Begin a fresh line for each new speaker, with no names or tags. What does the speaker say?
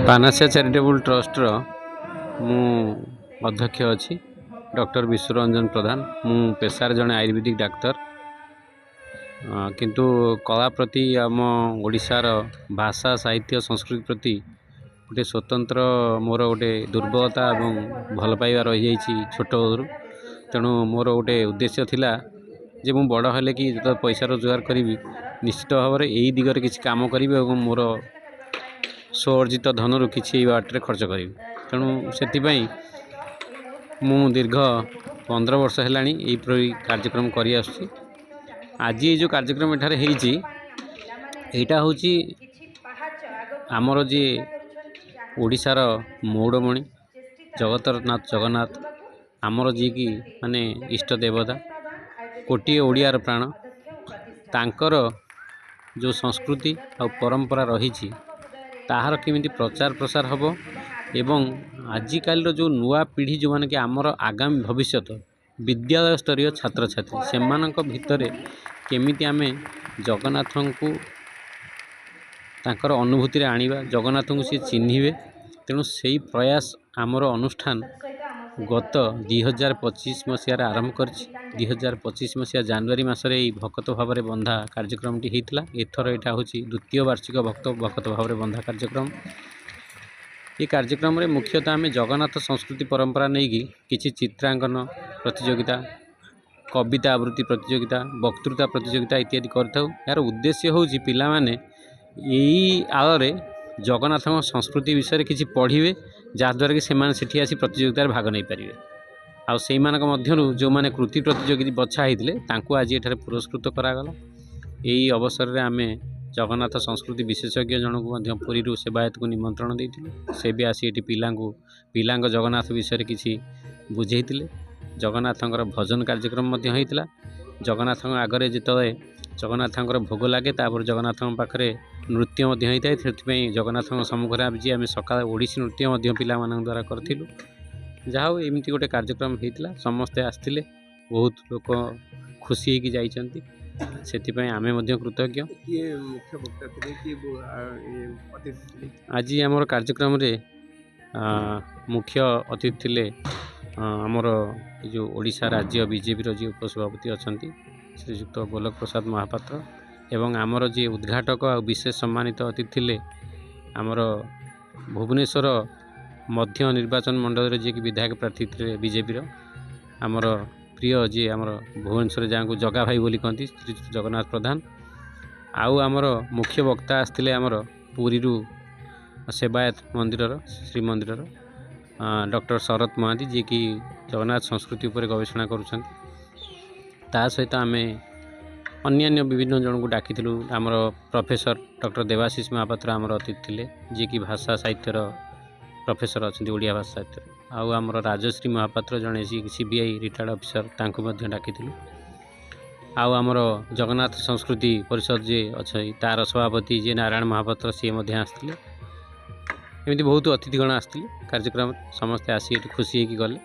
पानासिया charitable ट्रस्टर मु अध्यक्ष अच्छी डॉक्टर विश्वरंजन प्रधान। मु पेशार जड़े आयुर्वेदिक डाक्तर किंतु कला प्रति आम ओडिशार भाषा साहित्य संस्कृति प्रति गोटे स्वतंत्र मोर गोटे दुर्बलता और भल पाइबा रही छोट तेणु मोर गोटे उद्देश्य थिला जे मु बड़ हेले कि जो पैसा रोजगार करी निश्चित भाव में यही दिगरे किसी काम करी और मोर स्वअर्जित धन किसी बाटे खर्च करी। तेणु से मु दीर्घ 15 वर्ष है यहीपरी कार्यक्रम करी आसुची। आज ये जो कार्यक्रम एठारे एटा हूँ आमर जी ओडिशार मौड़मणि जगतरनाथ जगन्नाथ आमर जी की माने इष्ट देवता कोटी ओडियार प्राण तांकर जो संस्कृति और परंपरा रही ताहार केमिति प्रचार प्रसार हम एवं आजिकाल जो नुआ पीढ़ी जो माने कि आमर आगामी भविष्यत विद्यालय स्तरीय छात्र छात्री से भितर केमिति आमे जगन्नाथ को तांकर अनुभूति रे आनिबा जगन्नाथ को सी चिन्हिबे। तेणु से प्रयास आमर अनुष्ठान गत 2025 मसीह आरंभ कर 2025 मसीहा जनवरी मसरे भक्त भाव में बंधा कार्यक्रमटी होता। एथर यहाँ हूँ द्वितीय वार्षिक भक्त भाव में बंधा कार्यक्रम। ये कार्यक्रम में मुख्यतः आम जगन्नाथ संस्कृति परंपरा नहीं कि चित्रांकन प्रतियोगिता कविता आवृत्ति प्रतियोगिता वक्तृता प्रतियोगिता इत्यादि करूँ। यार उद्देश्य हूँ पिला माने यही आଳରେ जगन्नाथ संस्कृति विषय किसी पढ़े जहाद्वारा कि से आसी प्रतियोगितार भाग नहीं पारे। आउ से जो मैंने कृति प्रतियोगी बछा होते आज ये पुरस्कृत करागला। यही अवसर में आम जगन्नाथ संस्कृति विशेषज्ञ जनक पुरी सेवायत को निमंत्रण देते से भी आसी पिला जगन्नाथ विषय किसी बुझे जगन्नाथ भजन कार्यक्रम होता। जगन्नाथ आगे जिते जगन्नाथ भोग लगे तापर जगन्नाथ पाखे नृत्य होता है। से जगन्नाथ सम्मुखें आज आम सका ओडिसी नृत्य पिला द्वारा करूँ। जहा एमती गोटे कार्यक्रम होता समस्ते आसते बहुत लोक खुशी होगी जाइंट से आम कृतज्ञ। आज आमर कार्यक्रम रे मुख्य अतिथि थे आमर जो ओडिशा राज्य बीजेपी जी उपसभापति अच्छा श्रीजुक्त गोलक प्रसाद महापात्र एवं आमर जी उद्घाटक और विशेष सम्मानित अतिथि थे आमर भुवनेश्वर मध्य निर्वाचन मंडल जी की विधायक प्रार्थी थे बीजेपी आमर प्रिय जी आमर भुवनेश्वर जहाँ को जगा भाई बोली कहती श्रीजुक्त जगन्नाथ प्रधान। आउ आमर मुख्य वक्ता आसते आमर पुरी सेवायत मंदिर श्रीमंदिर डॉक्टर शरत महांती जी की जगन्नाथ संस्कृति उपर गवेषणा करुँच। ता सहित आम अन्यान्य विभिन्न जन को डाकी आमर प्रोफेसर डॉक्टर देवाशीष महापात्र आमर अतिथि थे जी की भाषा साहित्यर प्रोफेसर अच्छा ओडिया भाषा साहित्य। आउ आमर राजश्री महापात्र जड़े सीबीआई रिटायर्ड ऑफिसर तांको डाकी। आउ आमर जगन्नाथ संस्कृति परिषद जी अच्छे तार सभापति जी नारायण महापात्र सी आसते एमती बहुत अतिथिगण आसते कार्यक्रम समस्ते आसी खुशी होगी गले।